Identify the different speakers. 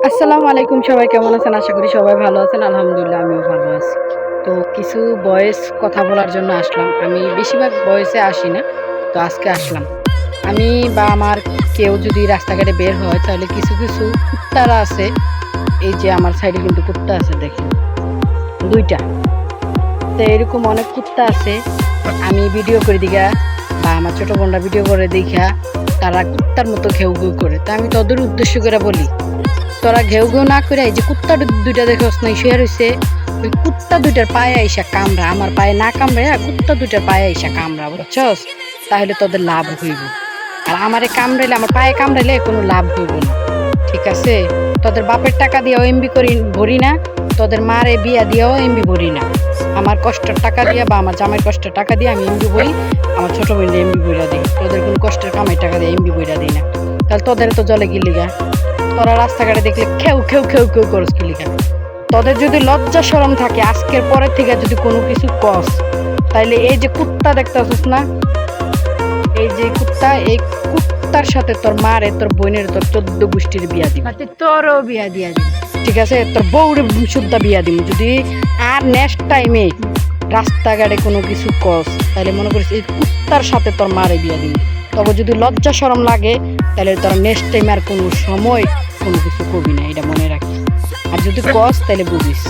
Speaker 1: আসসালামু আলাইকুম, সবাই কেমন আছেন? আশা করি সবাই ভালো আছেন। আলহামদুলিল্লাহ আমিও ভালো আছি। তো কিছু ভয়েস কথা বলার জন্য আসলাম। আমি বেশিরভাগ ভয়েসে আসি না। তো আজকে আসলাম। আমি বা আমার কেউ যদি রাস্তাঘাটে বের হয় তাহলে কিছু কুত্তারা আছে। এই যে আমার সাইডে কিন্তু কুত্তা আছে দেখেন ২ টা। তো এরকম অনেক কুত্তা আছে। আমি ভিডিও করে দিঘা বা আমার ছোট বোনরা ভিডিও করে দেইখা তারা কুত্তার মতো ঘেউ, ঘেউ করে। তো আমি তাদের উদ্দেশ্য করে বলি, তোরা ঘেউ ঘেউ না করে এই যে কুত্তা দুইটা দেখোস না শুয়ে রইছে, ওই কুত্তা দুইটার পায়ে আইসা কামড়া, আমার পায়ে না কামড়াইয়া কুত্তা দুইটার পায়ে আইসা কামড়া, বুঝছস? তাহলে তোদের লাভ হইব। আর আমারে কামড়াইলে, আমার পায়ে কামড়াইলে কোনো লাভ হইব না, ঠিক আছে? তোদের বাপের টাকা দিয়েও এমবি করি ভরি না, তোদের মারে বিয়া দিয়েও এমবি ভরি না। আমার কষ্টের টাকা দিয়া বা আমার জামাইয়ের কষ্টের টাকা দিয়ে আমি এমবি ভরি, আমার ছোট বোনদের এমবি বইরা দিই। তোদের কোনো কষ্টের কামাই টাকা দিয়ে এমবি বইরা দিই না। তাহলে তোদের তো জলে গিলিগা, তোরা রাস্তাঘাটে দেখলে খেউ খেউ খেউ খেউ করস কি লিগা? তোদের যদি লজ্জা শরম থাকে আজকের পরের থেকে যদি কোনো কিছু কস, তাইলে এই যে কুত্তা দেখতেছিস না, এই যে কুত্তা, এই কুত্তার সাথে তোর মারে, তোর বোনের, তোর 14 গোষ্ঠীর বিয়া দিবি।
Speaker 2: তোরও বিয়া দিয়া দিন।
Speaker 1: ঠিক আছে? তোর বউরে শুদ্ধা বিয়া দিবি যদি আর নেক্সট টাইমে রাস্তাঘাটে কোনো কিছু কস, তাহলে মনে করিস এই কুত্তার সাথে তোর মারে বিয়া দিবি। তবে যদি লজ্জা শরম লাগে তাহলে তোর নেক্সট টাইম আর কোনো সময় কোনো কিছু কবি না, এটা মনে রাখিস। আর যদি কস তাহলে বুঝিস।